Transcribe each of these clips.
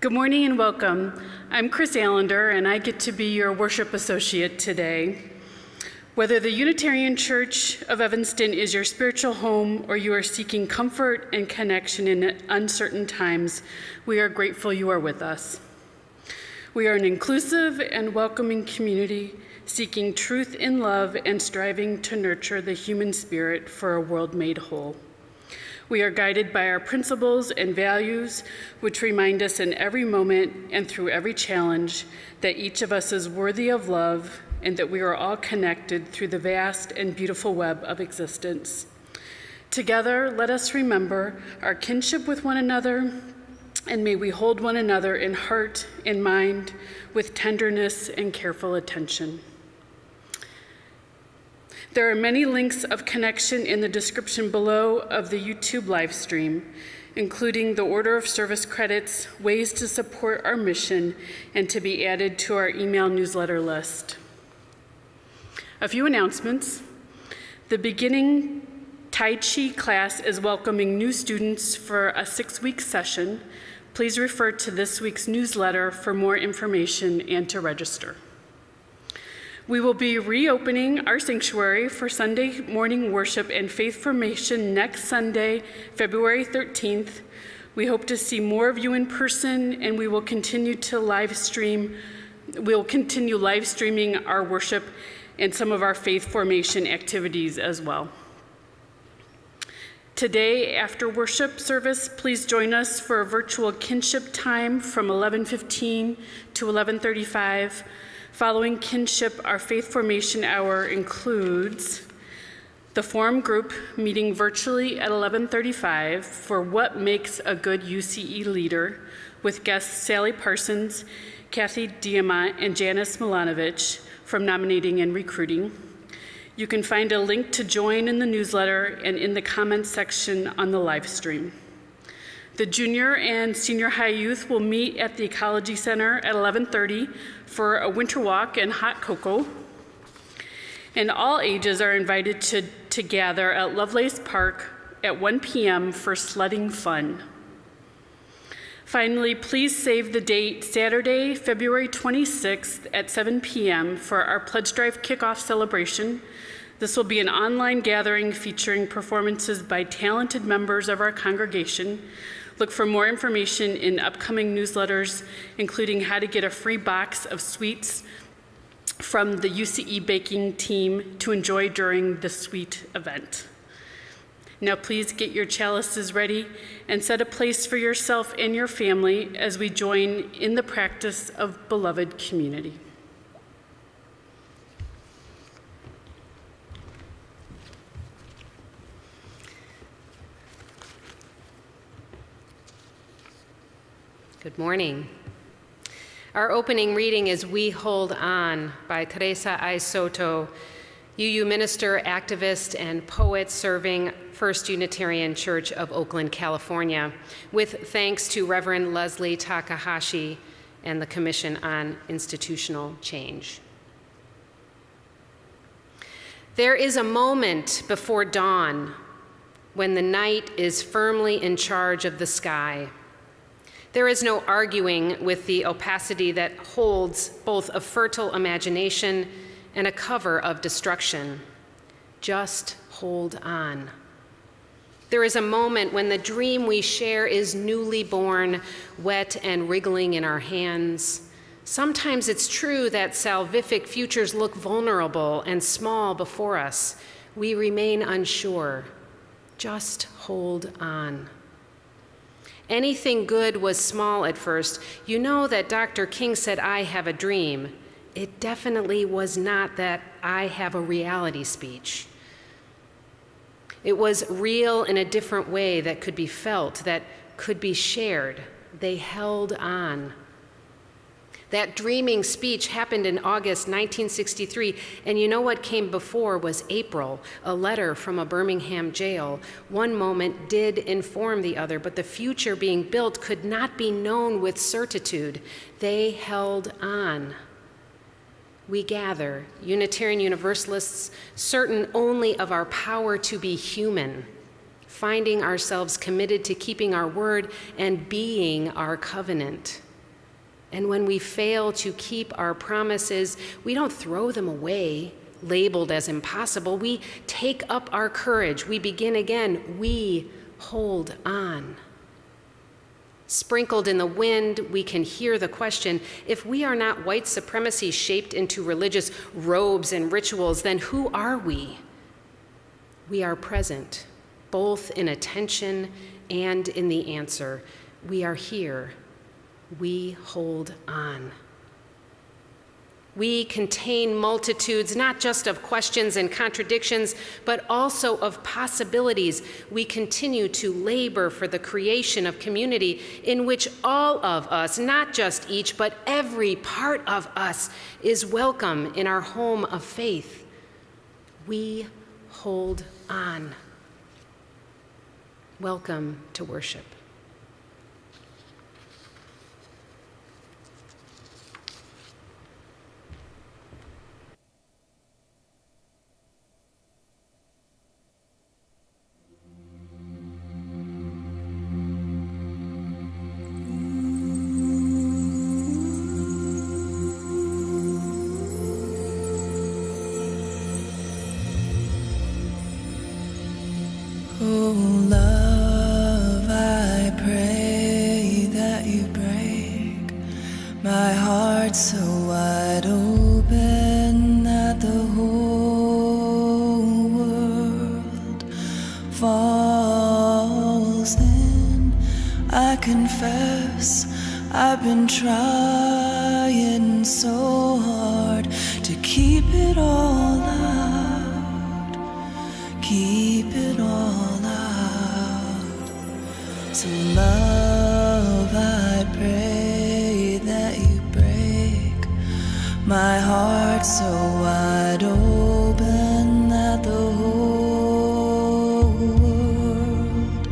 Good morning and welcome. I'm Chris Allender, and I get to be your worship associate today. Whether the Unitarian Church of Evanston is your spiritual home or you are seeking comfort and connection in uncertain times, we are grateful you are with us. We are an inclusive and welcoming community seeking truth in love and striving to nurture the human spirit for a world made whole. We are guided by our principles and values, which remind us in every moment and through every challenge that each of us is worthy of love and that we are all connected through the vast and beautiful web of existence. Together, let us remember our kinship with one another, and may we hold one another in heart and mind with tenderness and careful attention. There are many links of connection in the description below of the YouTube live stream, including the order of service credits, ways to support our mission, and to be added to our email newsletter list. A few announcements. The beginning Tai Chi class is welcoming new students for a 6-week session. Please refer to this week's newsletter for more information and to register. We will be reopening our sanctuary for Sunday morning worship and faith formation next Sunday, February 13th. We hope to see more of you in person, and we will continue live streaming our worship and some of our faith formation activities as well. Today, after worship service, please join us for a virtual Kinship Time from 11:15 to 11:35. Following Kinship, our faith formation hour includes the forum group meeting virtually at 11:35 for What Makes a Good UCE Leader with guests Sally Parsons, Kathy Diamant, and Janice Milanovic from Nominating and Recruiting. You can find a link to join in the newsletter and in the comments section on the live stream. The junior and senior high youth will meet at the Ecology Center at 11:30 for a winter walk and hot cocoa. And all ages are invited to gather at Lovelace Park at 1 p.m. for sledding fun. Finally, please save the date Saturday, February 26th at 7 p.m. for our Pledge Drive kickoff celebration. This will be an online gathering featuring performances by talented members of our congregation. Look for more information in upcoming newsletters, including how to get a free box of sweets from the UCE baking team to enjoy during the sweet event. Now please get your chalices ready and set a place for yourself and your family as we join in the practice of beloved community. Good morning. Our opening reading is We Hold On by Teresa I. Soto, UU minister, activist, and poet serving First Unitarian Church of Oakland, California, with thanks to Reverend Leslie Takahashi and the Commission on Institutional Change. There is a moment before dawn when the night is firmly in charge of the sky. There is no arguing with the opacity that holds both a fertile imagination and a cover of destruction. Just hold on. There is a moment when the dream we share is newly born, wet and wriggling in our hands. Sometimes it's true that salvific futures look vulnerable and small before us. We remain unsure. Just hold on. Anything good was small at first. You know that Dr. King said, "I have a dream." It definitely was not that "I have a reality" speech. It was real in a different way that could be felt, that could be shared. They held on. That dreaming speech happened in August 1963, and you know what came before was April, a letter from a Birmingham jail. One moment did inform the other, but the future being built could not be known with certitude. They held on. We gather, Unitarian Universalists, certain only of our power to be human, finding ourselves committed to keeping our word and being our covenant. And when we fail to keep our promises, we don't throw them away, labeled as impossible. We take up our courage. We begin again. We hold on. Sprinkled in the wind, we can hear the question, if we are not white supremacy shaped into religious robes and rituals, then who are we? We are present, both in attention and in the answer. We are here. We hold on. We contain multitudes, not just of questions and contradictions, but also of possibilities. We continue to labor for the creation of community in which all of us, not just each, but every part of us, is welcome in our home of faith. We hold on. Welcome to worship. Oh, love, I pray that you break my heart so wide open that the whole world falls in. I confess I've been trying so hard to keep it all out, keep it all out. So love, I pray that you break my heart so wide open that the whole world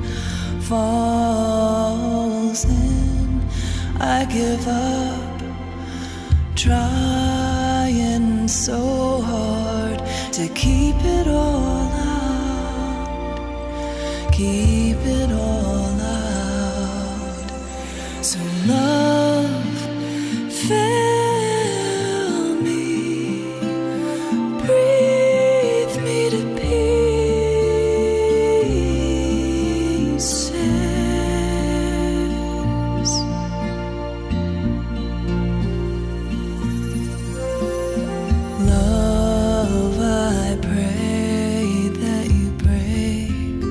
falls in. I give up trying so hard to keep it all out, keep it all out. So love, fill me, breathe me to pieces. Love, I pray that you break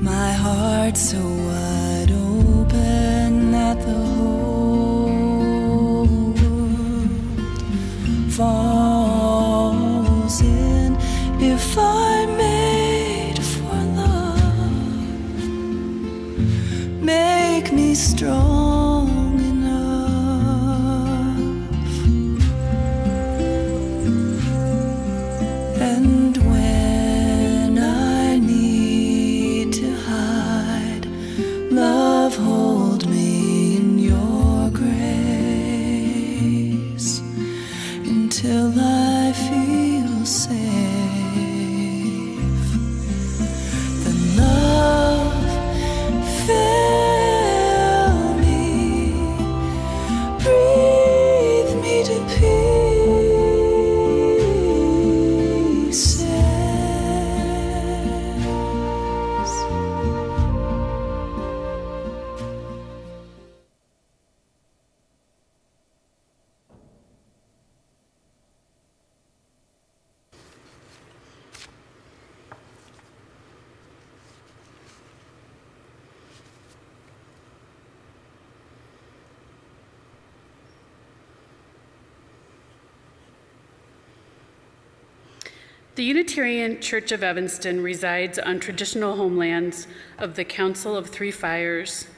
my heart so wide open that the whole world falls in. If I'm made for love, make me strong enough. And when I need to hide, love, hold me in your grace until I feel safe. Then love, fill me, breathe me to pieces. The Unitarian Church of Evanston resides on traditional homelands of the Council of Three Fires,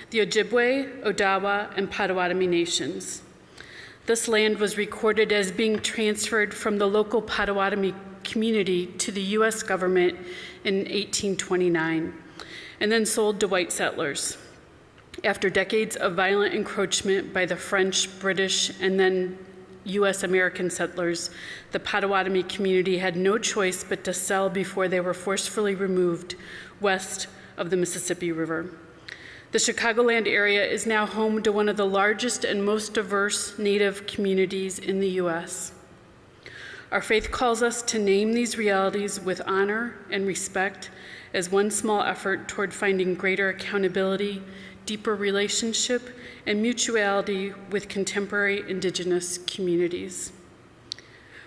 the Ojibwe, Odawa, and Potawatomi nations. This land was recorded as being transferred from the local Potawatomi community to the U.S. government in 1829, and then sold to white settlers. After decades of violent encroachment by the French, British, and then U.S. American settlers, the Potawatomi community had no choice but to sell before they were forcefully removed west of the Mississippi River. The Chicagoland area is now home to one of the largest and most diverse Native communities in the U.S. Our faith calls us to name these realities with honor and respect as one small effort toward finding greater accountability, deeper relationship, and mutuality with contemporary Indigenous communities.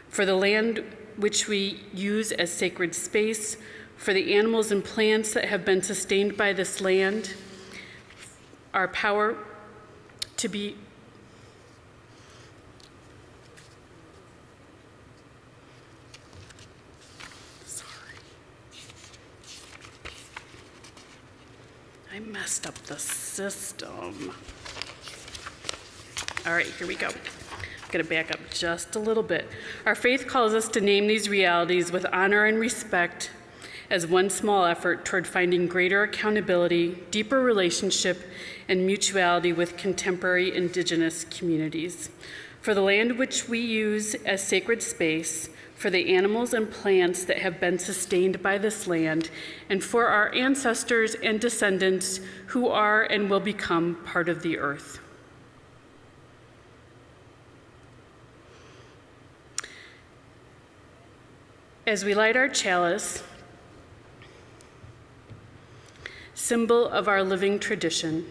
For the land which we use as sacred space, for the animals and plants that have been sustained by this land, our power to be I messed up the system. All right, here we go. I'm going to back up just a little bit. Our faith calls us to name these realities with honor and respect as one small effort toward finding greater accountability, deeper relationship, and mutuality with contemporary Indigenous communities. For the land which we use as sacred space, for the animals and plants that have been sustained by this land, and for our ancestors and descendants who are and will become part of the earth. As we light our chalice, symbol of our living tradition,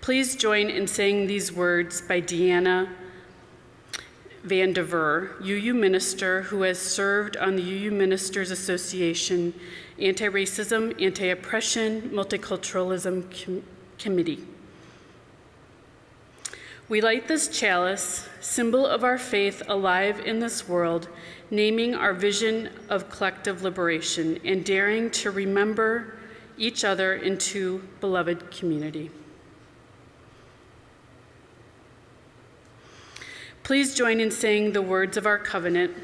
please join in saying these words by Deanna Van de Ver, UU minister who has served on the UU Ministers Association Anti-Racism, Anti-Oppression, Multiculturalism Committee. We light this chalice, symbol of our faith alive in this world, naming our vision of collective liberation and daring to remember each other into beloved community. Please join in saying the words of our covenant.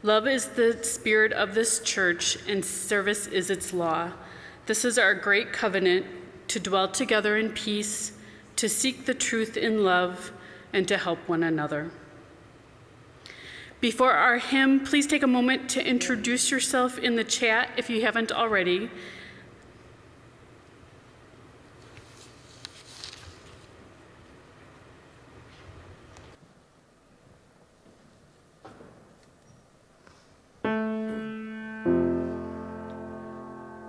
Love is the spirit of this church, and service is its law. This is our great covenant, to dwell together in peace, to seek the truth in love, and to help one another. Before our hymn, please take a moment to introduce yourself in the chat if you haven't already.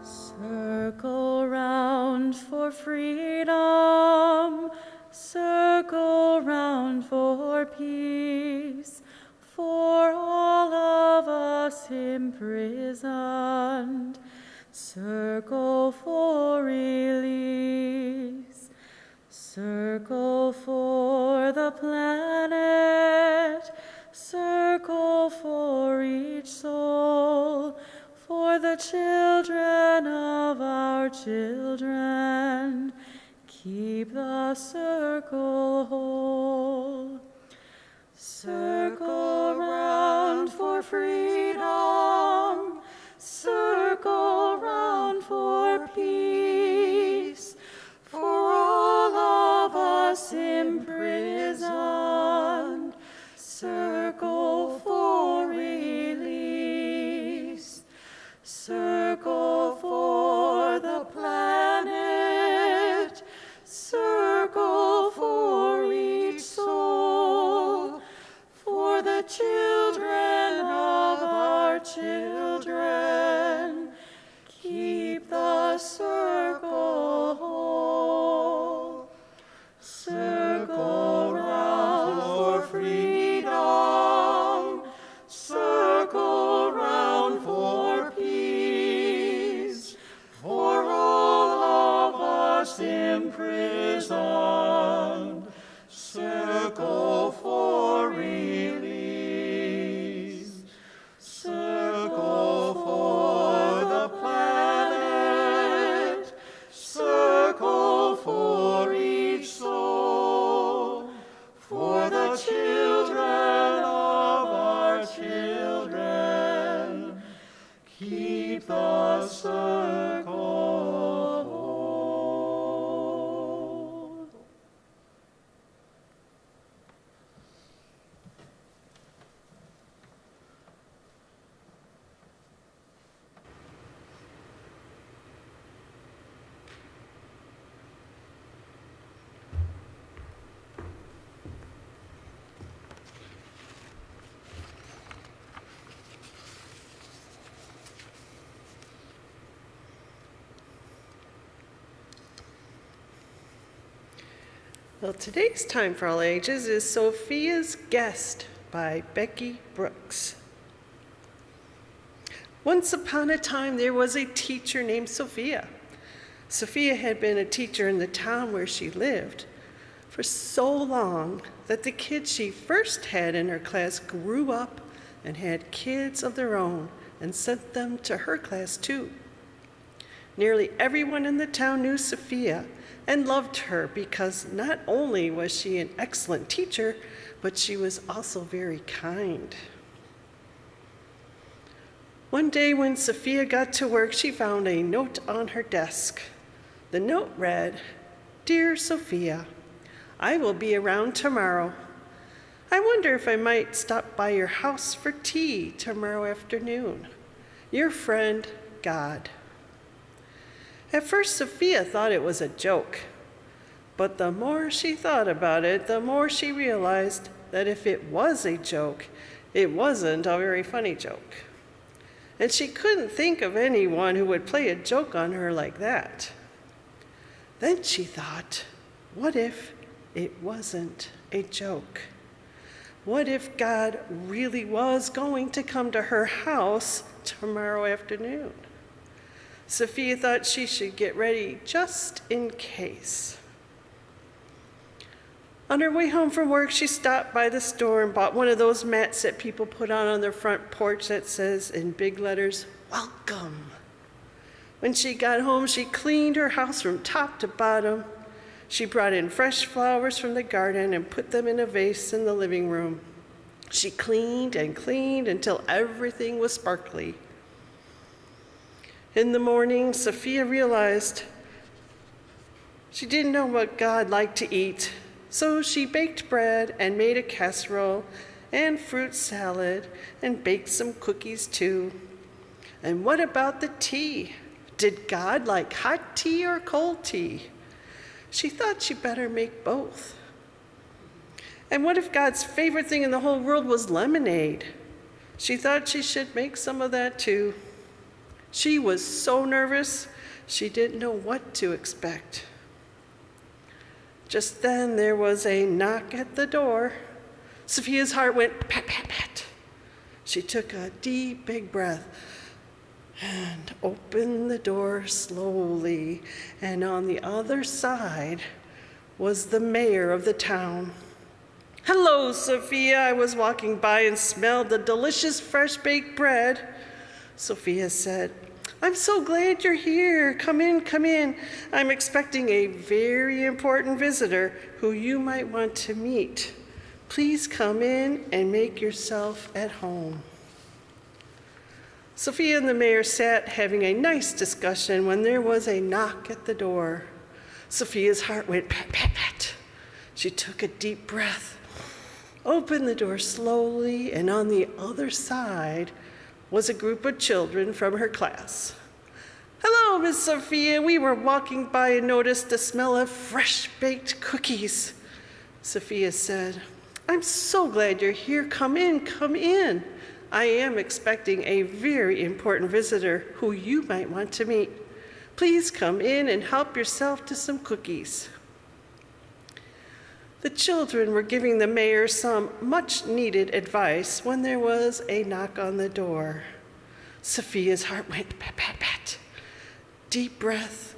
Circle round for freedom, circle round for peace, for all of us imprisoned, circle for release, circle for the planet, circle for each soul, for the children of our children, keep the circle whole. Circle round for freedom, circle round for peace, for all of us imprisoned, circle for release, circle for the planet, circle for each soul, for the children of our children, keep the circle whole. Circle round for freedom, circle round for peace, for all of us imprisoned, circle for release, circle for the planet, circle Well, today's Time for All Ages is Sophia's Guest by Becky Brooks. Once upon a time, there was a teacher named Sophia. Sophia had been a teacher in the town where she lived for so long that the kids she first had in her class grew up and had kids of their own and sent them to her class too. Nearly everyone in the town knew Sophia and loved her because not only was she an excellent teacher, but she was also very kind. One day when Sophia got to work, she found a note on her desk. The note read, "Dear Sophia, I will be around tomorrow. I wonder if I might stop by your house for tea tomorrow afternoon. Your friend, God." At first, Sophia thought it was a joke, but the more she thought about it, the more she realized that if it was a joke, it wasn't a very funny joke. And she couldn't think of anyone who would play a joke on her like that. Then she thought, what if it wasn't a joke? What if God really was going to come to her house tomorrow afternoon? Sophia thought she should get ready just in case. On her way home from work, she stopped by the store and bought one of those mats that people put on their front porch that says in big letters, "Welcome." When she got home, she cleaned her house from top to bottom. She brought in fresh flowers from the garden and put them in a vase in the living room. She cleaned and cleaned until everything was sparkly. In the morning, Sophia realized she didn't know what God liked to eat, so she baked bread and made a casserole and fruit salad and baked some cookies too. And what about the tea? Did God like hot tea or cold tea? She thought she better make both. And what if God's favorite thing in the whole world was lemonade? She thought she should make some of that too. She was so nervous, she didn't know what to expect. Just then, there was a knock at the door. Sophia's heart went pat, pat, pat. She took a deep, big breath and opened the door slowly. And on the other side was the mayor of the town. "Hello, Sophia. I was walking by and smelled the delicious fresh-baked bread." Sophia said, "I'm so glad you're here. Come in, come in. I'm expecting a very important visitor who you might want to meet. Please come in and make yourself at home." Sophia and the mayor sat having a nice discussion when there was a knock at the door. Sophia's heart went pat, pat, pat. She took a deep breath, opened the door slowly, and on the other side was a group of children from her class. "Hello, Miss Sophia. We were walking by and noticed the smell of fresh-baked cookies." Sophia said, "I'm so glad you're here. Come in, come in. I am expecting a very important visitor who you might want to meet. Please come in and help yourself to some cookies." The children were giving the mayor some much-needed advice when there was a knock on the door. Sophia's heart went pat, pat, pat. Deep breath,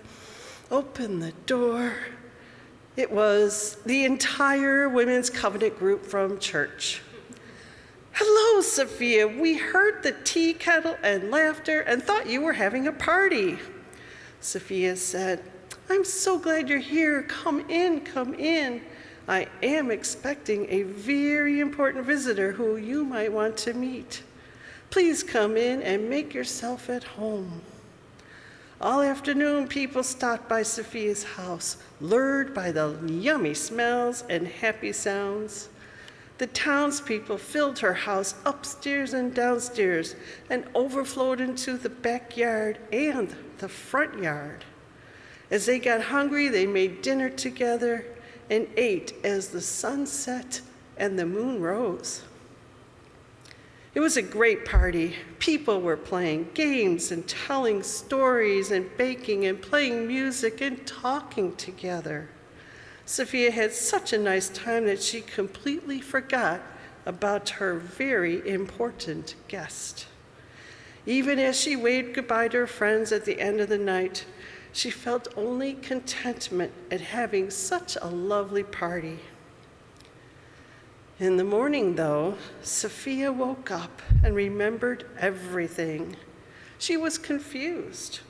open the door. It was the entire Women's Covenant group from church. "Hello, Sophia. We heard the tea kettle and laughter and thought you were having a party." Sophia said, "I'm so glad you're here. Come in, come in. I am expecting a very important visitor who you might want to meet. Please come in and make yourself at home." All afternoon, people stopped by Sophia's house, lured by the yummy smells and happy sounds. The townspeople filled her house upstairs and downstairs and overflowed into the backyard and the front yard. As they got hungry, they made dinner together and ate as the sun set and the moon rose. It was a great party. People were playing games and telling stories and baking and playing music and talking together. Sophia had such a nice time that she completely forgot about her very important guest. Even as she waved goodbye to her friends at the end of the night, she felt only contentment at having such a lovely party. In the morning, though, Sophia woke up and remembered everything. She was confused.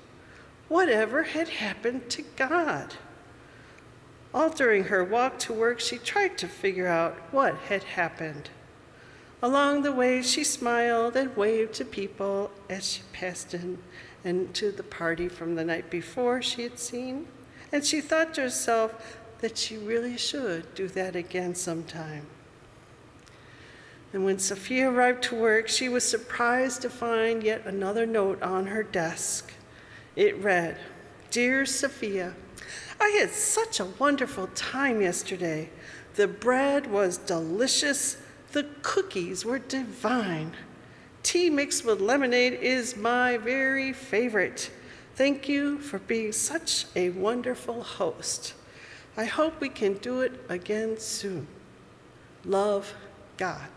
Whatever had happened to God? All during her walk to work, she tried to figure out what had happened. Along the way, she smiled and waved to people as she passed in and to the party from the night before she had seen, and she thought to herself that she really should do that again sometime. And when Sophia arrived to work, she was surprised to find yet another note on her desk. It read, "Dear Sophia, I had such a wonderful time yesterday. The bread was delicious. The cookies were divine. Tea mixed with lemonade is my very favorite. Thank you for being such a wonderful host. I hope we can do it again soon. Love, God."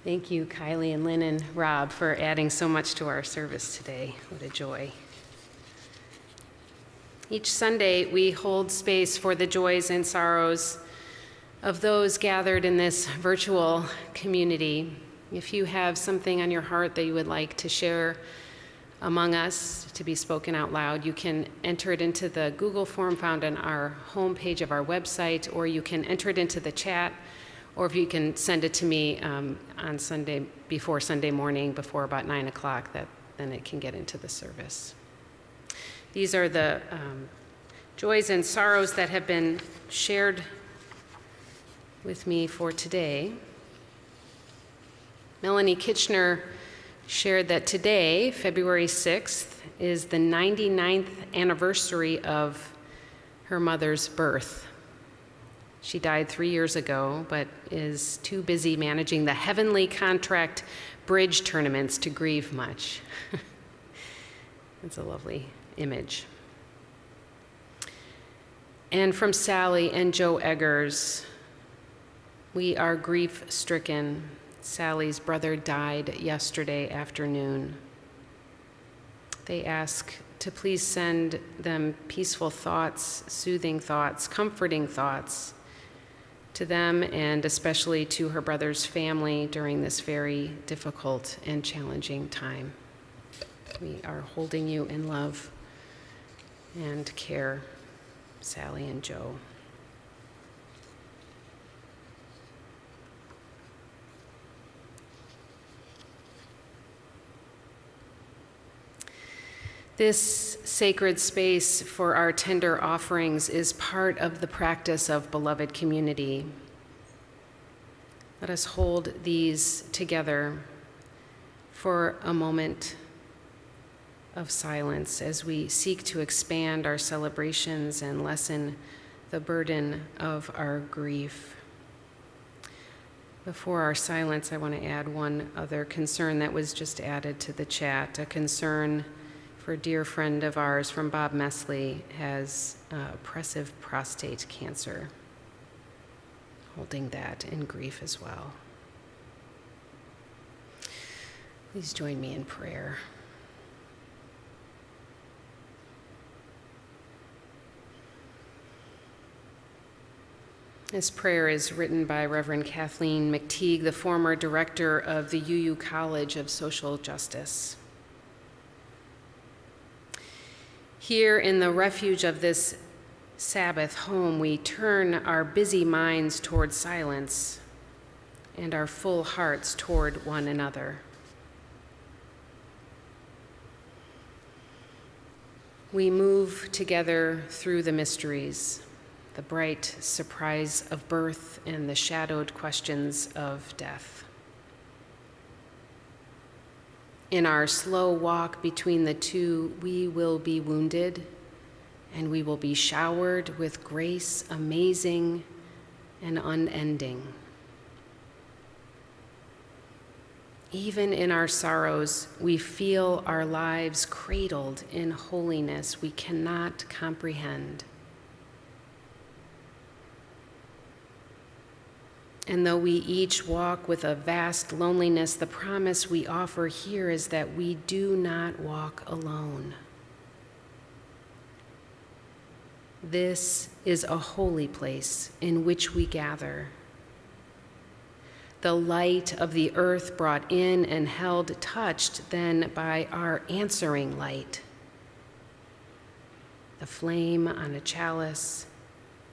Thank you, Kylie and Lynn and Rob, for adding so much to our service today. What a joy. Each Sunday, we hold space for the joys and sorrows of those gathered in this virtual community. If you have something on your heart that you would like to share among us to be spoken out loud, you can enter it into the Google form found on our homepage of our website, or you can enter it into the chat, or if you can send it to me on Sunday, before Sunday morning, before about 9 o'clock, then it can get into the service. These are the joys and sorrows that have been shared with me for today. Melanie Kitchener shared that today, February 6th, is the 99th anniversary of her mother's birth. She died 3 years ago, but is too busy managing the Heavenly Contract bridge tournaments to grieve much. It's a lovely image. And from Sally and Joe Eggers, we are grief-stricken. Sally's brother died yesterday afternoon. They ask to please send them peaceful thoughts, soothing thoughts, comforting thoughts to them, and especially to her brother's family during this very difficult and challenging time. We are holding you in love and care, Sally and Joe. This sacred space for our tender offerings is part of the practice of beloved community. Let us hold these together for a moment of silence as we seek to expand our celebrations and lessen the burden of our grief. Before our silence, I want to add one other concern that was just added to the chat, a concern for a dear friend of ours from Bob Mesley, has oppressive prostate cancer, holding that in grief as well. Please join me in prayer. This prayer is written by Reverend Kathleen McTeague, the former director of the UU College of Social Justice. Here in the refuge of this Sabbath home, we turn our busy minds toward silence and our full hearts toward one another. We move together through the mysteries, the bright surprise of birth and the shadowed questions of death. In our slow walk between the two, we will be wounded, and we will be showered with grace amazing and unending. Even in our sorrows, we feel our lives cradled in holiness we cannot comprehend. And though we each walk with a vast loneliness, the promise we offer here is that we do not walk alone. This is a holy place in which we gather. The light of the earth brought in and held, touched then by our answering light. The flame on a chalice,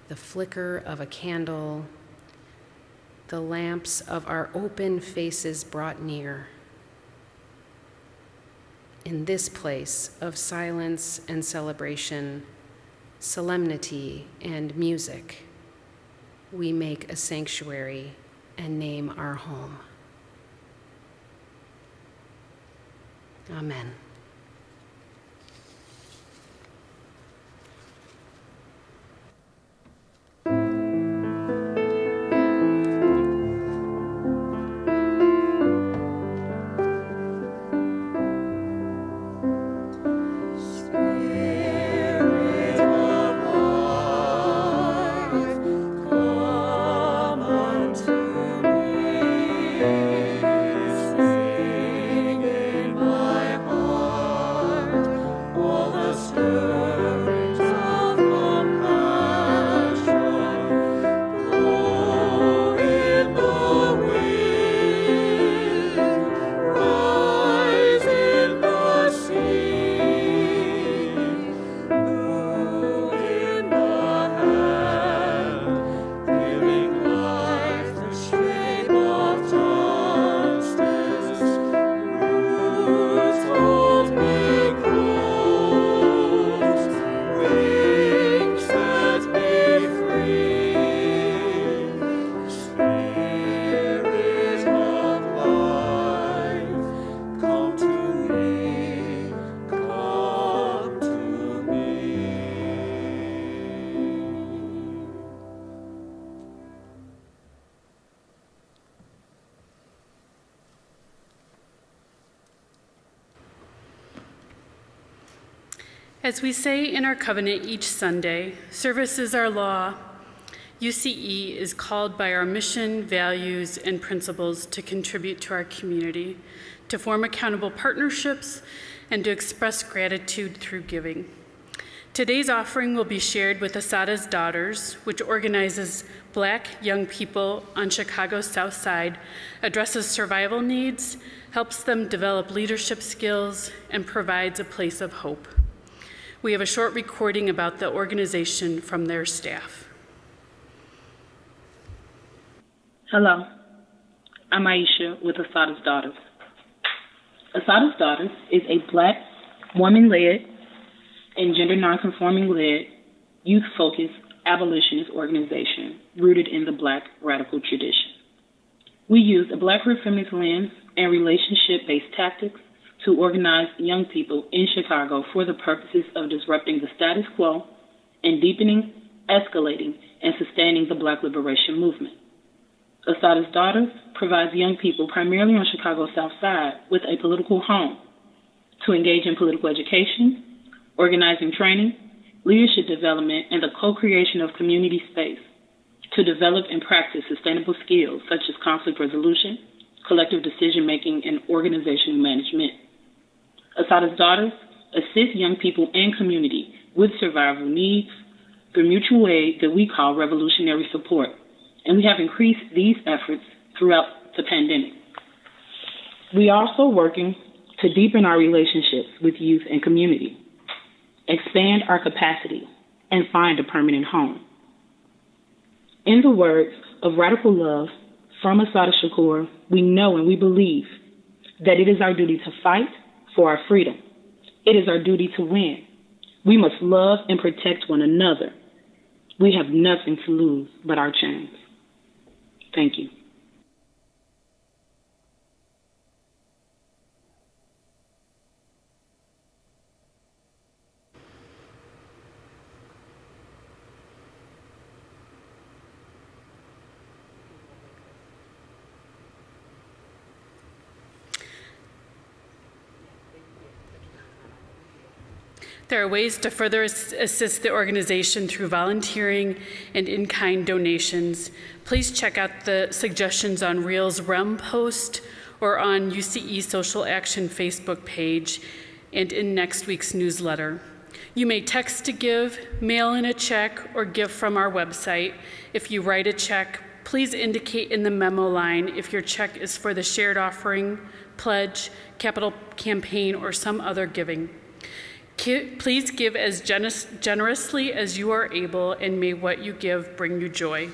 the flicker of a candle, the lamps of our open faces brought near. In this place of silence and celebration, solemnity and music, we make a sanctuary and name our home. Amen. As we say in our covenant each Sunday, service is our law. UCE is called by our mission, values, and principles to contribute to our community, to form accountable partnerships, and to express gratitude through giving. Today's offering will be shared with Asada's Daughters, which organizes Black young people on Chicago's South Side, addresses survival needs, helps them develop leadership skills, and provides a place of hope. We have a short recording about the organization from their staff. Hello, I'm Aisha with Asada's Daughters. Asada's Daughters is a Black, woman-led, and gender nonconforming-led, youth-focused abolitionist organization rooted in the Black radical tradition. We use a Black queer feminist lens and relationship-based tactics to organize young people in Chicago for the purposes of disrupting the status quo and deepening escalating, and sustaining the Black liberation movement. Asada's Daughters provides young people, primarily on Chicago's South Side, with a political home to engage in political education, organizing training, leadership development, and the co-creation of community space to develop and practice sustainable skills such as conflict resolution, collective decision-making, and organizational management. Asada's Daughters assist young people and community with survival needs through mutual aid that we call revolutionary support, and we have increased these efforts throughout the pandemic. We are also working to deepen our relationships with youth and community, expand our capacity, and find a permanent home. In the words of Radical Love from Assata Shakur, we know and we believe that it is our duty to fight for our freedom. It is our duty to win. We must love and protect one another. We have nothing to lose but our chains. Thank you. There are ways to further assist the organization through volunteering and in-kind donations. Please check out the suggestions on Real's Realm post or on UCE Social Action Facebook page and in next week's newsletter. You may text to give, mail in a check, or give from our website. If you write a check, please indicate in the memo line if your check is for the shared offering, pledge, capital campaign, or some other giving. Please give as generously as you are able, and may what you give bring you joy.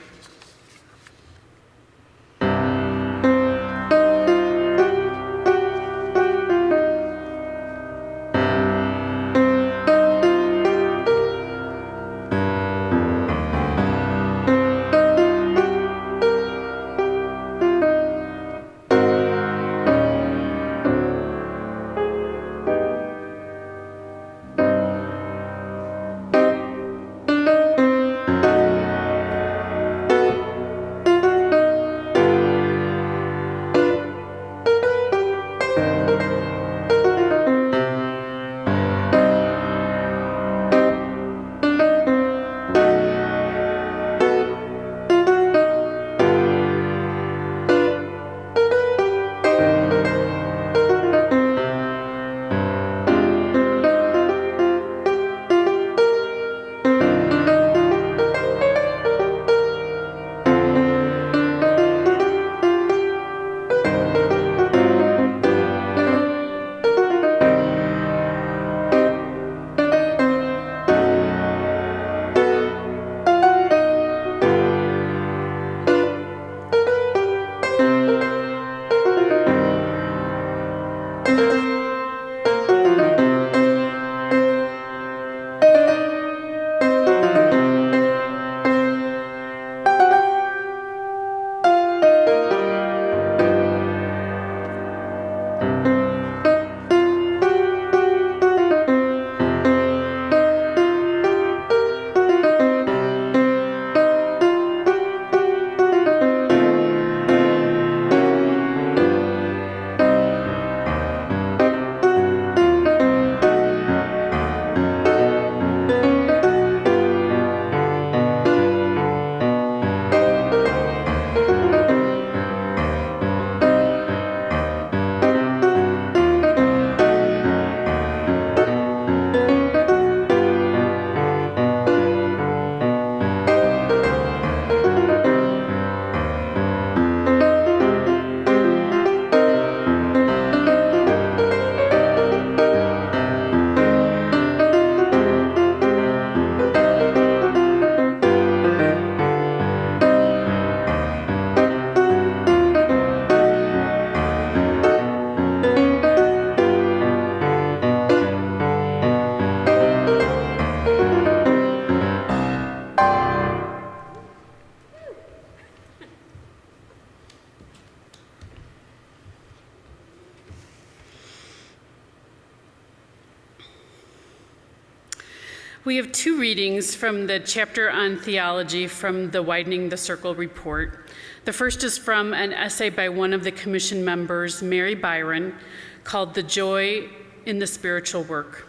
We have two readings from the chapter on theology from the Widening the Circle report. The first is from an essay by one of the commission members, Mary Byron, called "The Joy in the Spiritual Work."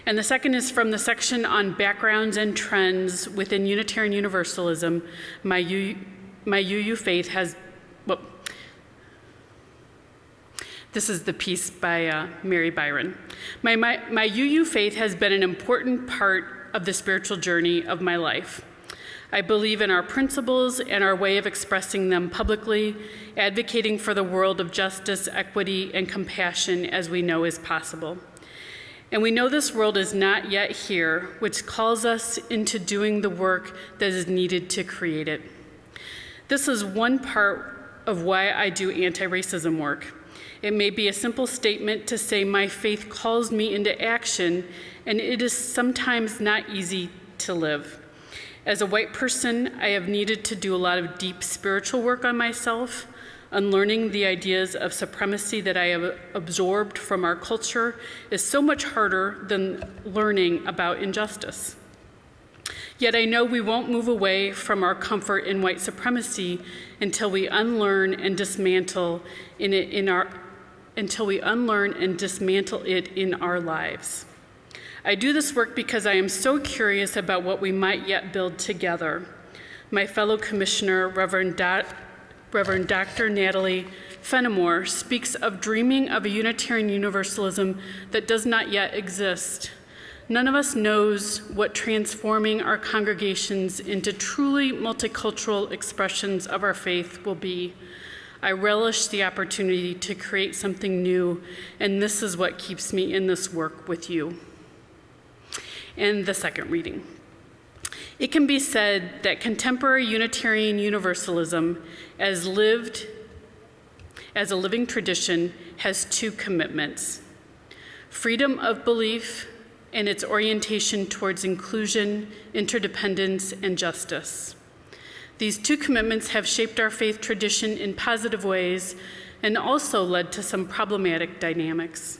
And the second is from the section on backgrounds and trends within Unitarian Universalism. My UU faith has, well, this is the piece by Mary Byron. My UU faith has been an important part of the spiritual journey of my life. I believe in our principles and our way of expressing them publicly, advocating for the world of justice, equity, and compassion as we know is possible. And we know this world is not yet here, which calls us into doing the work that is needed to create it. This is one part of why I do anti-racism work. It may be a simple statement to say my faith calls me into action, and it is sometimes not easy to live. As a white person, I have needed to do a lot of deep spiritual work on myself. Unlearning the ideas of supremacy that I have absorbed from our culture is so much harder than learning about injustice. Yet I know we won't move away from our comfort in white supremacy until we unlearn and dismantle it in our lives. I do this work because I am so curious about what we might yet build together. My fellow commissioner, Reverend Dr. Natalie Fenimore, speaks of dreaming of a Unitarian Universalism that does not yet exist. None of us knows what transforming our congregations into truly multicultural expressions of our faith will be. I relish the opportunity to create something new, and this is what keeps me in this work with you. And the second reading. It can be said that contemporary Unitarian Universalism, as lived as a living tradition, has two commitments: freedom of belief and its orientation towards inclusion, interdependence, and justice. These two commitments have shaped our faith tradition in positive ways and also led to some problematic dynamics.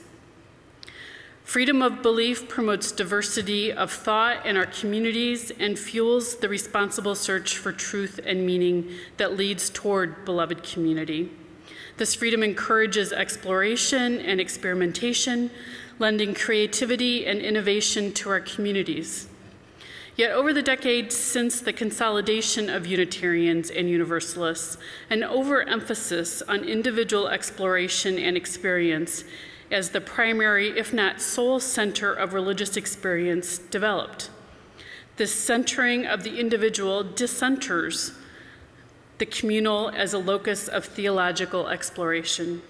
Freedom of belief promotes diversity of thought in our communities and fuels the responsible search for truth and meaning that leads toward beloved community. This freedom encourages exploration and experimentation, lending creativity and innovation to our communities. Yet over the decades since the consolidation of Unitarians and Universalists, an overemphasis on individual exploration and experience as the primary, if not sole, center of religious experience developed. This centering of the individual dissenters the communal as a locus of theological exploration.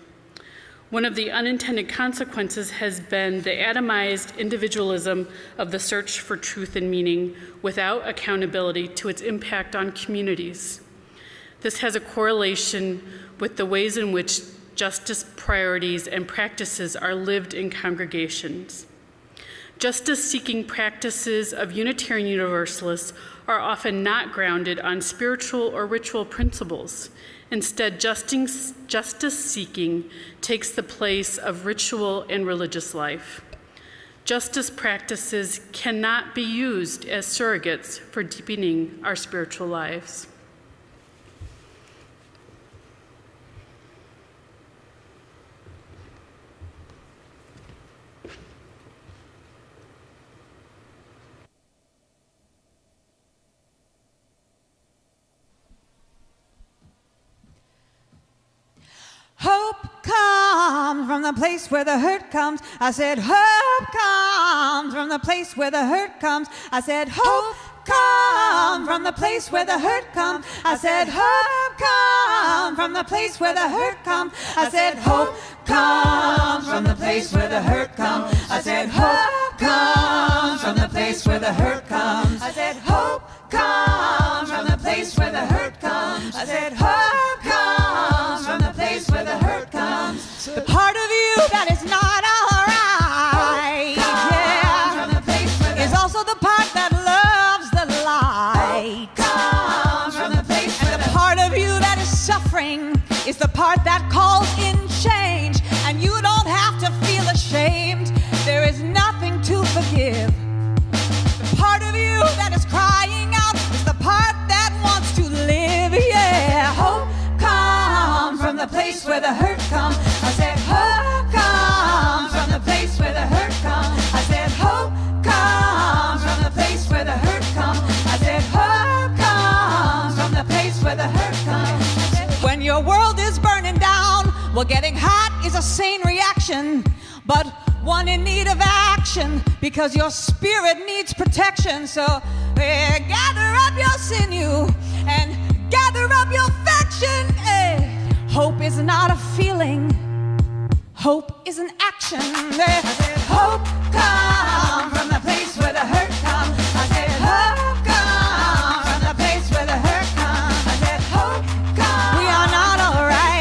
One of the unintended consequences has been the atomized individualism of the search for truth and meaning without accountability to its impact on communities. This has a correlation with the ways in which justice priorities and practices are lived in congregations. Justice-seeking practices of Unitarian Universalists are often not grounded on spiritual or ritual principles. Instead, justice-seeking takes the place of ritual and religious life. Justice practices cannot be used as surrogates for deepening our spiritual lives. Hope comes from the place where the hurt comes. I said, hope comes from the place where the hurt comes. I said, hope comes from the place where the hurt comes. I said, hope comes from the place where the hurt comes. I said, hope comes from the place where the hurt comes. I said, hope comes from the place where the hurt comes. I said, hope comes from the place where the hurt comes. I said, hope comes from the place where the hurt comes. The part of you that is not alright, yeah, is also the part that loves the light. And the part of you that is suffering is the part that calls in change. And you don't have to feel ashamed. There is nothing to forgive. The Well, getting hot is a sane reaction, but one in need of action, because your spirit needs protection. So gather up your sinew and gather up your faction. Hope is not a feeling, hope is an action. I said, hope comes from the place where the hurt comes. I said, hope comes from the place where the hurt comes. I said, hope comes. We are not all right.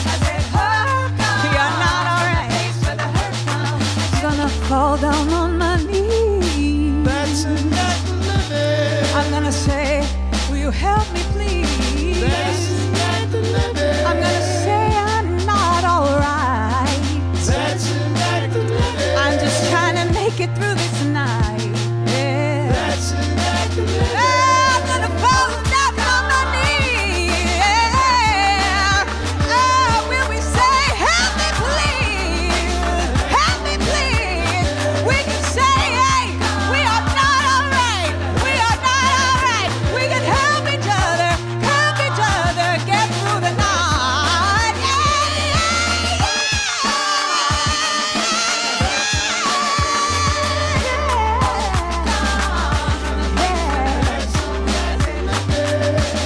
I said, hope comes. We are not all right. Where the hurt comes. I'm gonna fall down on my knees. That's not living. I'm gonna say, will you help me, please? That's not living. I'm gonna say I'm not all right. That's not living. I'm just trying to make it through this night. Yeah. That's not living. I'm gonna fall down on my knees. Yeah. Oh, will we say, help me please? Help me please. We can say, hey, we are not all right. We are not all right. We can help each other get through the night.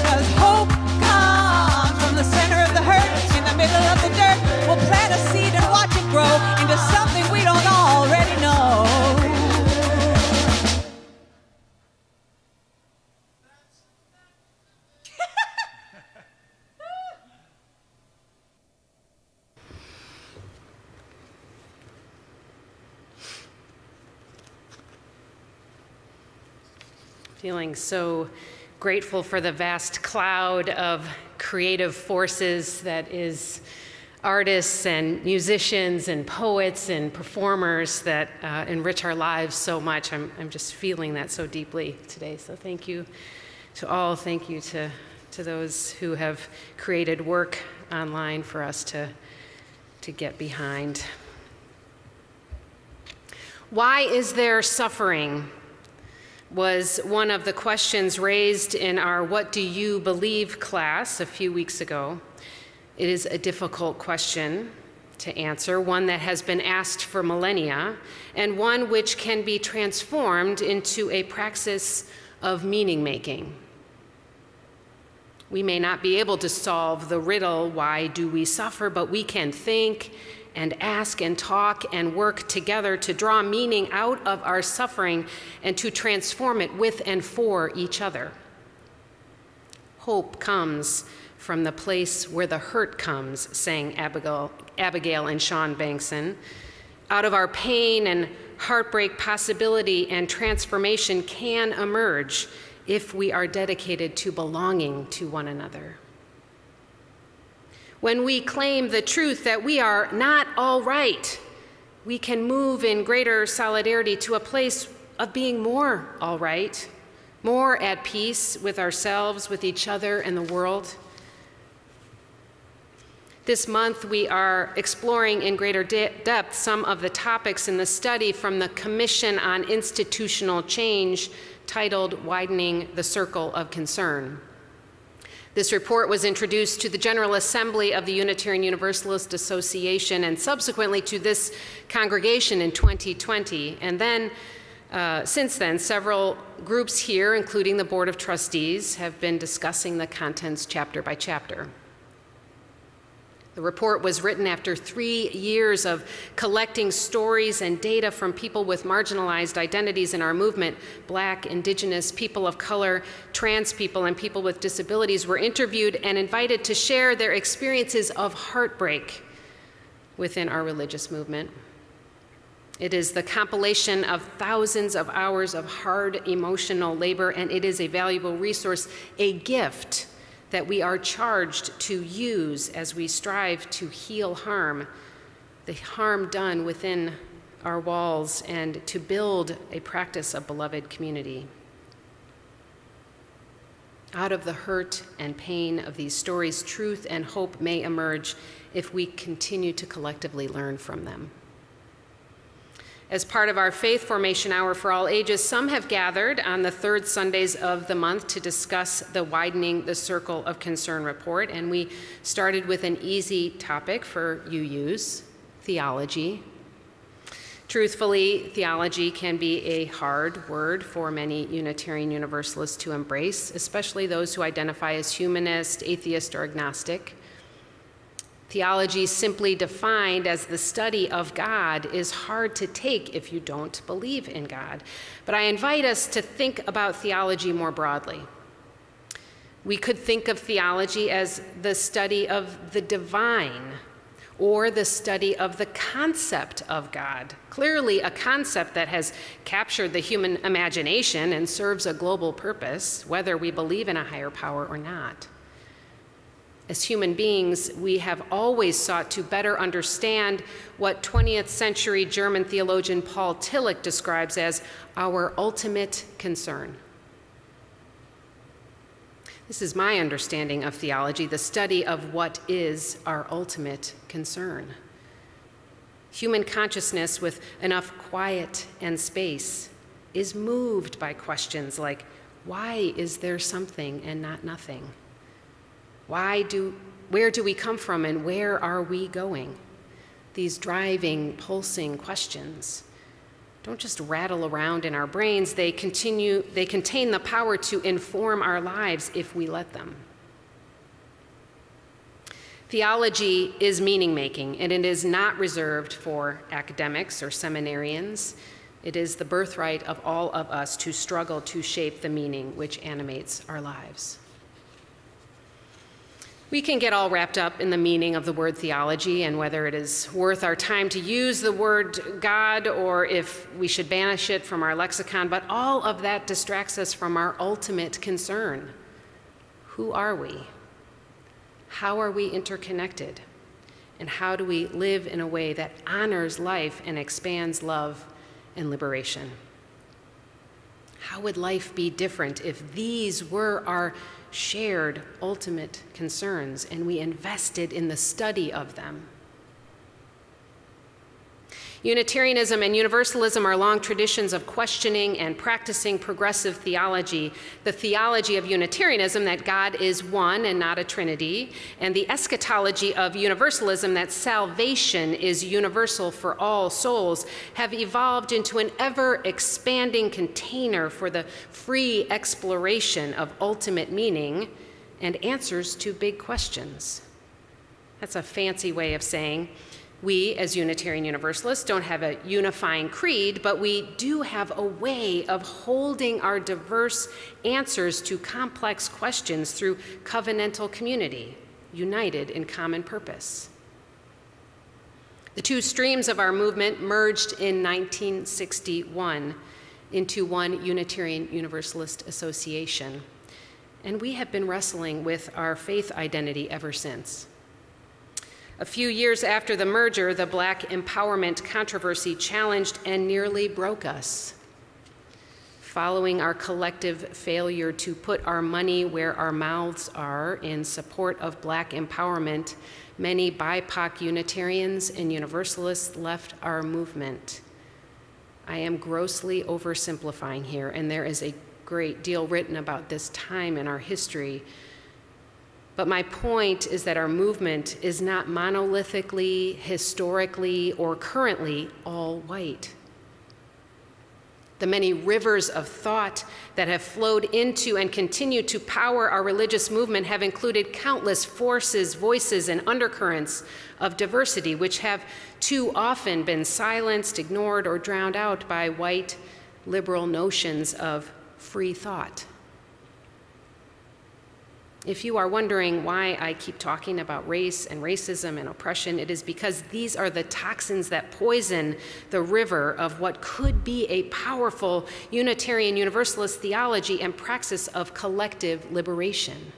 Because hope comes from the center of the hurt, in the middle of the dirt. We'll plant a seed and watch it grow into something we don't already know. Feeling so grateful for the vast cloud of creative forces that is artists and musicians and poets and performers that enrich our lives so much. I'm just feeling that so deeply today. So thank you to all. Thank you to those who have created work online for us to get behind. Why is there suffering? Was one of the questions raised in our What Do You Believe class a few weeks ago. It is a difficult question to answer, one that has been asked for millennia, and one which can be transformed into a praxis of meaning-making. We may not be able to solve the riddle, why do we suffer, but we can think and ask and talk and work together to draw meaning out of our suffering and to transform it with and for each other. Hope comes from the place where the hurt comes, sang Abigail and Sean Bankson. Out of our pain and heartbreak, possibility and transformation can emerge if we are dedicated to belonging to one another. When we claim the truth that we are not all right, we can move in greater solidarity to a place of being more all right, more at peace with ourselves, with each other, and the world. This month, we are exploring in greater depth some of the topics in the study from the Commission on Institutional Change, titled Widening the Circle of Concern. This report was introduced to the General Assembly of the Unitarian Universalist Association and subsequently to this congregation in 2020. And then, since then, several groups here, including the Board of Trustees, have been discussing the contents chapter by chapter. The report was written after 3 years of collecting stories and data from people with marginalized identities in our movement. Black, Indigenous, people of color, trans people, and people with disabilities were interviewed and invited to share their experiences of heartbreak within our religious movement. It is the compilation of thousands of hours of hard emotional labor, and it is a valuable resource, a gift that we are charged to use as we strive to heal harm, the harm done within our walls, and to build a practice of beloved community. Out of the hurt and pain of these stories, truth and hope may emerge if we continue to collectively learn from them. As part of our Faith Formation Hour for all ages, some have gathered on the third Sundays of the month to discuss the Widening the Circle of Concern report, and we started with an easy topic for UUs, theology. Truthfully, theology can be a hard word for many Unitarian Universalists to embrace, especially those who identify as humanist, atheist, or agnostic. Theology, simply defined as the study of God, is hard to take if you don't believe in God. But I invite us to think about theology more broadly. We could think of theology as the study of the divine, or the study of the concept of God. Clearly a concept that has captured the human imagination and serves a global purpose, whether we believe in a higher power or not. As human beings, we have always sought to better understand what 20th century German theologian Paul Tillich describes as our ultimate concern. This is my understanding of theology, the study of what is our ultimate concern. Human consciousness with enough quiet and space is moved by questions like, why is there something and not nothing? Where do we come from and where are we going? These driving, pulsing questions don't just rattle around in our brains, they contain the power to inform our lives if we let them. Theology is meaning-making, and it is not reserved for academics or seminarians. It is the birthright of all of us to struggle to shape the meaning which animates our lives. We can get all wrapped up in the meaning of the word theology and whether it is worth our time to use the word God or if we should banish it from our lexicon, but all of that distracts us from our ultimate concern. Who are we? How are we interconnected? And how do we live in a way that honors life and expands love and liberation? How would life be different if these were our shared ultimate concerns and we invested in the study of them? Unitarianism and Universalism are long traditions of questioning and practicing progressive theology. The theology of Unitarianism, that God is one and not a trinity, and the eschatology of Universalism, that salvation is universal for all souls, have evolved into an ever-expanding container for the free exploration of ultimate meaning and answers to big questions. That's a fancy way of saying we, as Unitarian Universalists, don't have a unifying creed, but we do have a way of holding our diverse answers to complex questions through covenantal community, united in common purpose. The two streams of our movement merged in 1961 into one Unitarian Universalist association, and we have been wrestling with our faith identity ever since. A few years after the merger, the Black empowerment controversy challenged and nearly broke us. Following our collective failure to put our money where our mouths are in support of Black empowerment, many BIPOC Unitarians and Universalists left our movement. I am grossly oversimplifying here, and there is a great deal written about this time in our history. But my point is that our movement is not monolithically, historically, or currently all white. The many rivers of thought that have flowed into and continue to power our religious movement have included countless forces, voices, and undercurrents of diversity, which have too often been silenced, ignored, or drowned out by white liberal notions of free thought. If you are wondering why I keep talking about race and racism and oppression, it is because these are the toxins that poison the river of what could be a powerful Unitarian Universalist theology and praxis of collective liberation.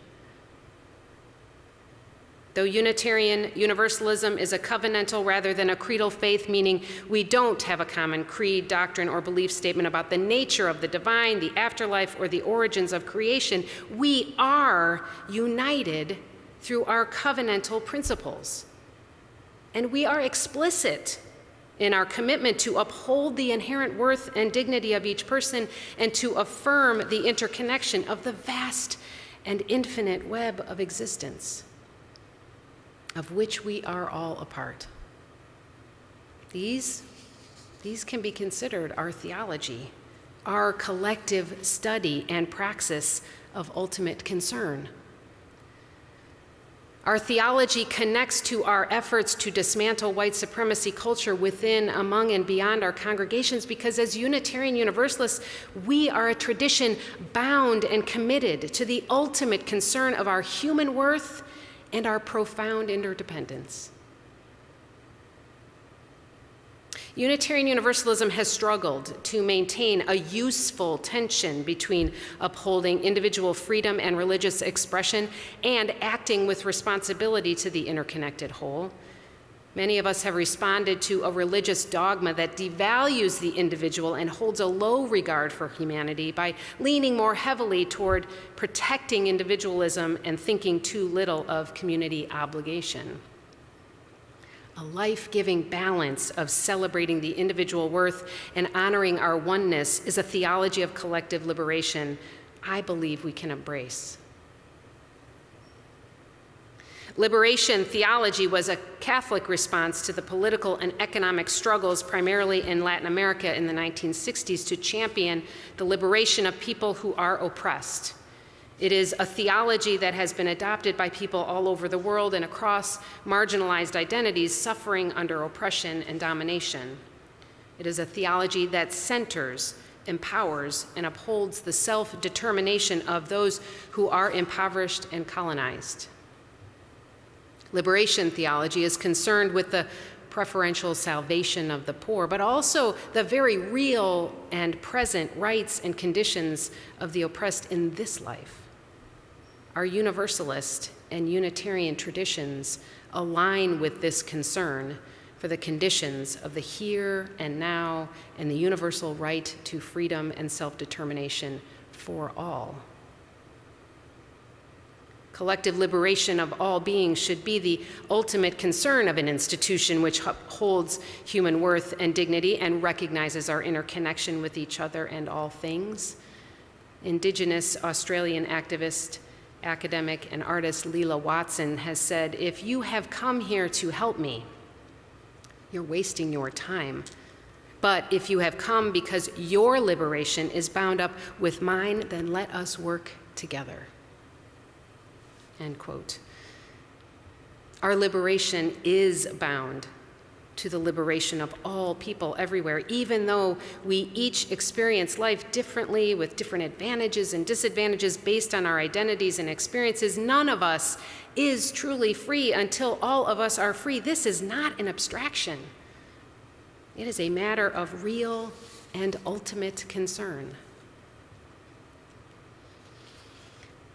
Though Unitarian Universalism is a covenantal rather than a creedal faith, meaning we don't have a common creed, doctrine, or belief statement about the nature of the divine, the afterlife, or the origins of creation, we are united through our covenantal principles. And we are explicit in our commitment to uphold the inherent worth and dignity of each person and to affirm the interconnection of the vast and infinite web of existence, of which we are all a part. These can be considered our theology, our collective study and praxis of ultimate concern. Our theology connects to our efforts to dismantle white supremacy culture within, among, and beyond our congregations because as Unitarian Universalists, we are a tradition bound and committed to the ultimate concern of our human worth and our profound interdependence. Unitarian Universalism has struggled to maintain a useful tension between upholding individual freedom and religious expression and acting with responsibility to the interconnected whole. Many of us have responded to a religious dogma that devalues the individual and holds a low regard for humanity by leaning more heavily toward protecting individualism and thinking too little of community obligation. A life-giving balance of celebrating the individual worth and honoring our oneness is a theology of collective liberation I believe we can embrace. Liberation theology was a Catholic response to the political and economic struggles primarily in Latin America in the 1960s to champion the liberation of people who are oppressed. It is a theology that has been adopted by people all over the world and across marginalized identities suffering under oppression and domination. It is a theology that centers, empowers, and upholds the self-determination of those who are impoverished and colonized. Liberation theology is concerned with the preferential salvation of the poor, but also the very real and present rights and conditions of the oppressed in this life. Our Universalist and Unitarian traditions align with this concern for the conditions of the here and now and the universal right to freedom and self-determination for all. Collective liberation of all beings should be the ultimate concern of an institution which upholds human worth and dignity and recognizes our interconnection with each other and all things. Indigenous Australian activist, academic, and artist Leela Watson has said, "If you have come here to help me, you're wasting your time. But if you have come because your liberation is bound up with mine, then let us work together." End quote. Our liberation is bound to the liberation of all people everywhere, even though we each experience life differently with different advantages and disadvantages based on our identities and experiences. None of us is truly free until all of us are free. This is not an abstraction. It is a matter of real and ultimate concern.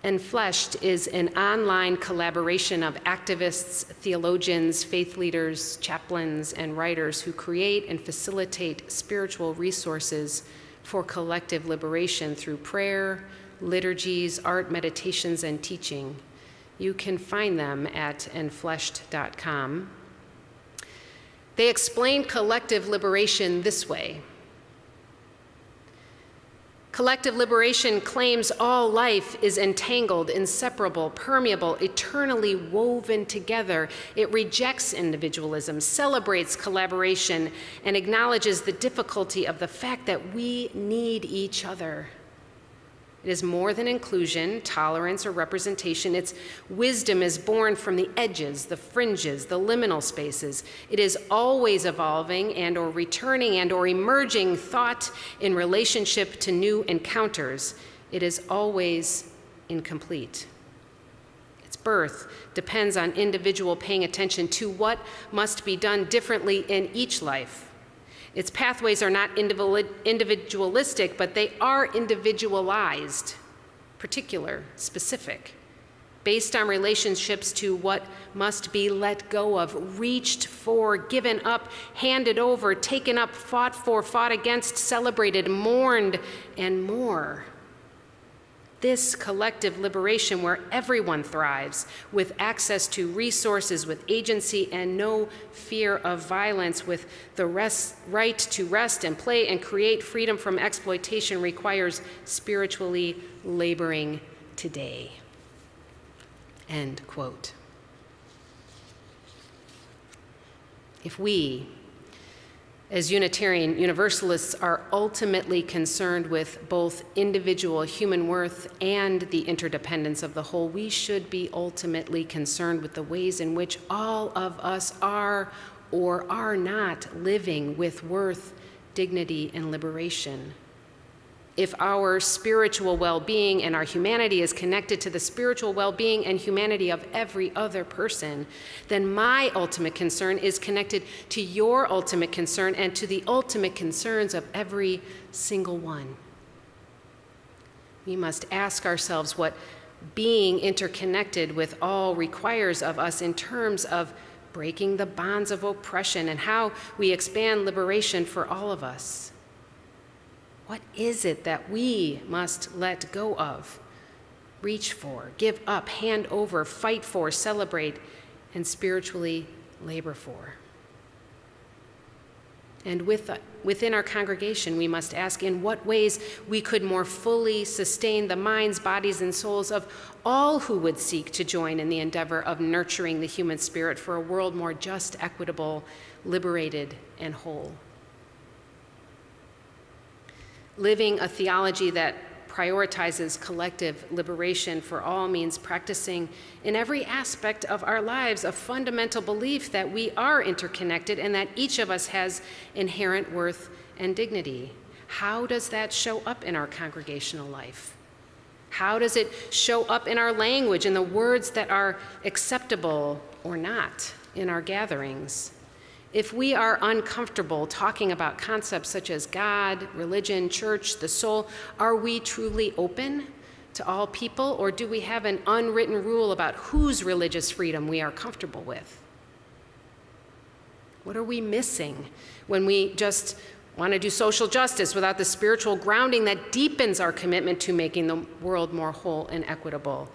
Enfleshed is an online collaboration of activists, theologians, faith leaders, chaplains, and writers who create and facilitate spiritual resources for collective liberation through prayer, liturgies, art, meditations, and teaching. You can find them at enfleshed.com. They explain collective liberation this way. Collective liberation claims all life is entangled, inseparable, permeable, eternally woven together. It rejects individualism, celebrates collaboration, and acknowledges the difficulty of the fact that we need each other. It is more than inclusion, tolerance, or representation. Its wisdom is born from the edges, the fringes, the liminal spaces. It is always evolving and or returning and or emerging thought in relationship to new encounters. It is always incomplete. Its birth depends on individual paying attention to what must be done differently in each life. Its pathways are not individualistic, but they are individualized, particular, specific, based on relationships to what must be let go of, reached for, given up, handed over, taken up, fought for, fought against, celebrated, mourned, and more. This collective liberation where everyone thrives with access to resources, with agency and no fear of violence, with the right to rest and play and create freedom from exploitation requires spiritually laboring today. End quote. If we, as Unitarian Universalists, are ultimately concerned with both individual human worth and the interdependence of the whole, we should be ultimately concerned with the ways in which all of us are or are not living with worth, dignity, and liberation. If our spiritual well-being and our humanity is connected to the spiritual well-being and humanity of every other person, then my ultimate concern is connected to your ultimate concern and to the ultimate concerns of every single one. We must ask ourselves what being interconnected with all requires of us in terms of breaking the bonds of oppression and how we expand liberation for all of us. What is it that we must let go of, reach for, give up, hand over, fight for, celebrate, and spiritually labor for? And within our congregation, we must ask in what ways we could more fully sustain the minds, bodies, and souls of all who would seek to join in the endeavor of nurturing the human spirit for a world more just, equitable, liberated, and whole. Living a theology that prioritizes collective liberation for all means practicing in every aspect of our lives a fundamental belief that we are interconnected and that each of us has inherent worth and dignity. How does that show up in our congregational life? How does it show up in our language, in the words that are acceptable or not in our gatherings? If we are uncomfortable talking about concepts such as God, religion, church, the soul, are we truly open to all people, or do we have an unwritten rule about whose religious freedom we are comfortable with? What are we missing when we just want to do social justice without the spiritual grounding that deepens our commitment to making the world more whole and equitable?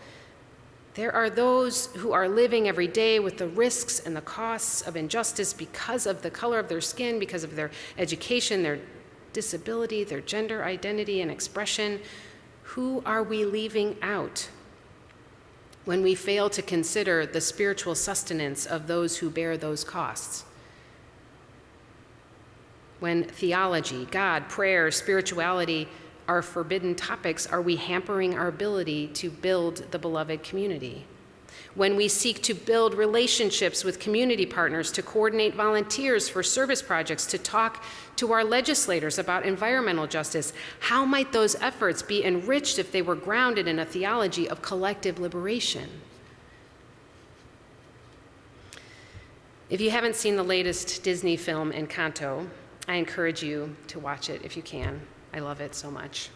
There are those who are living every day with the risks and the costs of injustice because of the color of their skin, because of their education, their disability, their gender identity and expression. Who are we leaving out when we fail to consider the spiritual sustenance of those who bear those costs? When theology, God, prayer, spirituality are forbidden topics, are we hampering our ability to build the beloved community? When we seek to build relationships with community partners, to coordinate volunteers for service projects, to talk to our legislators about environmental justice, how might those efforts be enriched if they were grounded in a theology of collective liberation? If you haven't seen the latest Disney film, Encanto, I encourage you to watch it if you can. I love it so much.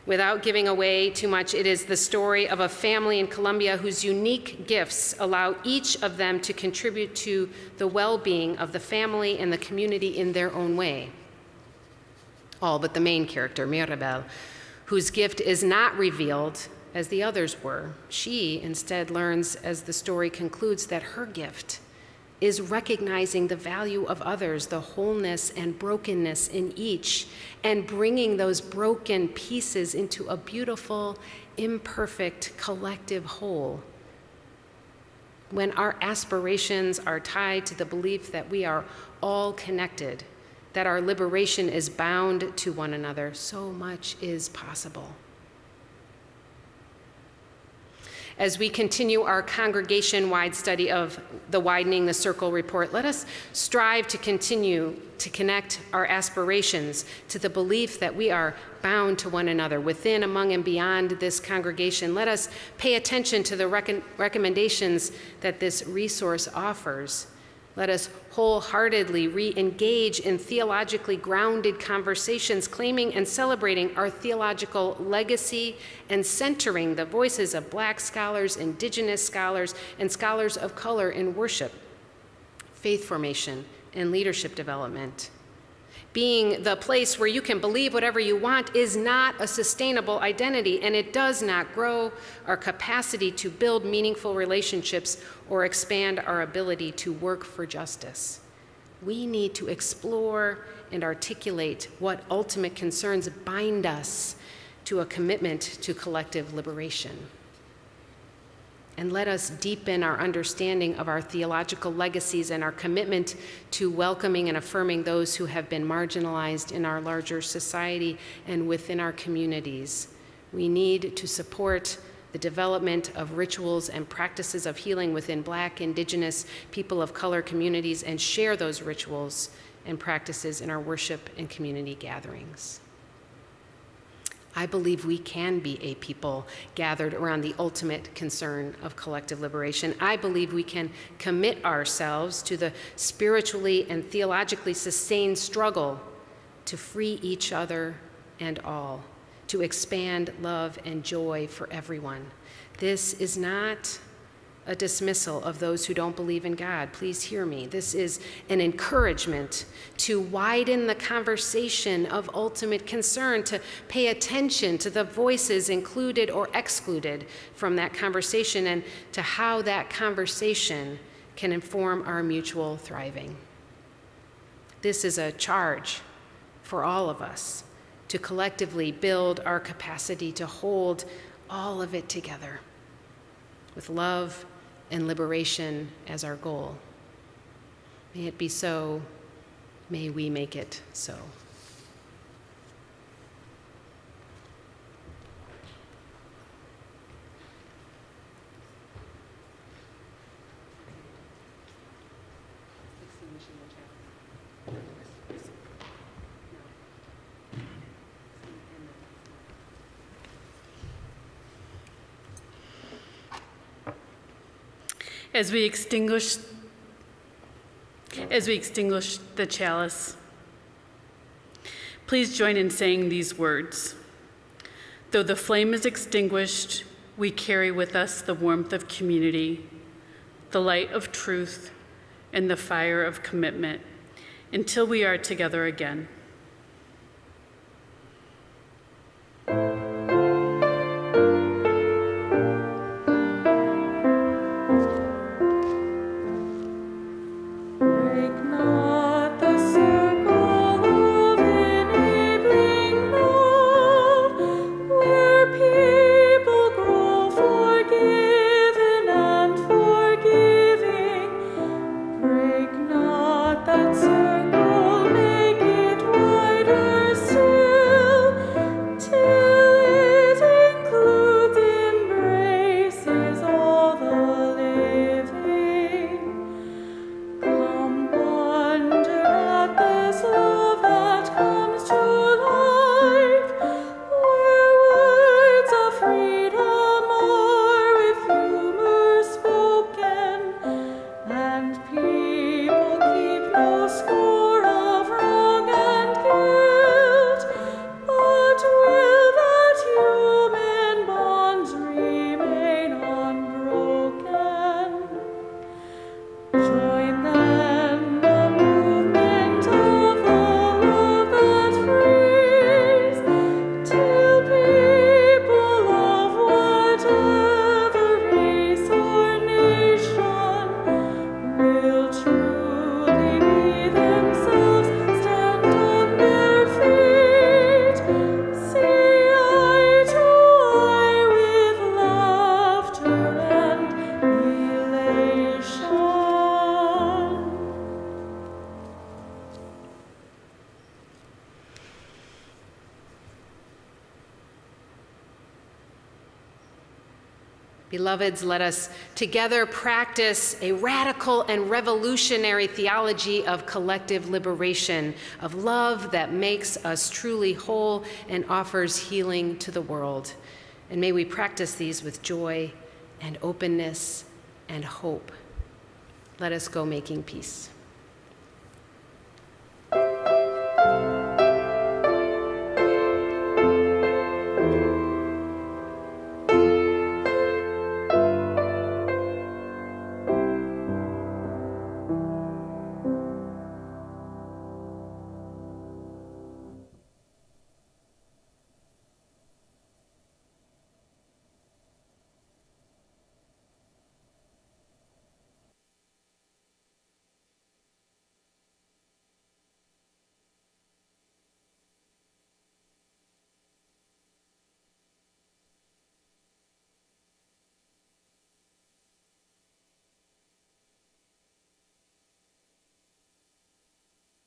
Without giving away too much, it is the story of a family in Colombia whose unique gifts allow each of them to contribute to the well-being of the family and the community in their own way. All but the main character, Mirabel, whose gift is not revealed as the others were. She instead learns, as the story concludes, that her gift is recognizing the value of others, the wholeness and brokenness in each, and bringing those broken pieces into a beautiful, imperfect, collective whole. When our aspirations are tied to the belief that we are all connected, that our liberation is bound to one another, so much is possible. As we continue our congregation-wide study of the Widening the Circle report, let us strive to continue to connect our aspirations to the belief that we are bound to one another within, among, and beyond this congregation. Let us pay attention to the recommendations that this resource offers. Let us wholeheartedly re-engage in theologically grounded conversations, claiming and celebrating our theological legacy and centering the voices of Black scholars, Indigenous scholars, and scholars of color in worship, faith formation, and leadership development. Being the place where you can believe whatever you want is not a sustainable identity, and it does not grow our capacity to build meaningful relationships or expand our ability to work for justice. We need to explore and articulate what ultimate concerns bind us to a commitment to collective liberation. And let us deepen our understanding of our theological legacies and our commitment to welcoming and affirming those who have been marginalized in our larger society and within our communities. We need to support the development of rituals and practices of healing within Black, Indigenous, people of color communities, and share those rituals and practices in our worship and community gatherings. I believe we can be a people gathered around the ultimate concern of collective liberation. I believe we can commit ourselves to the spiritually and theologically sustained struggle to free each other and all, to expand love and joy for everyone. This is not a dismissal of those who don't believe in God. Please hear me. This is an encouragement to widen the conversation of ultimate concern, to pay attention to the voices included or excluded from that conversation, and to how that conversation can inform our mutual thriving. This is a charge for all of us to collectively build our capacity to hold all of it together with love and liberation as our goal. May it be so. May we make it so. As we extinguish the chalice, please join in saying these words. Though the flame is extinguished, we carry with us the warmth of community, the light of truth, and the fire of commitment until we are together again. Beloveds, let us together practice a radical and revolutionary theology of collective liberation, of love that makes us truly whole and offers healing to the world. And may we practice these with joy and openness and hope. Let us go making peace.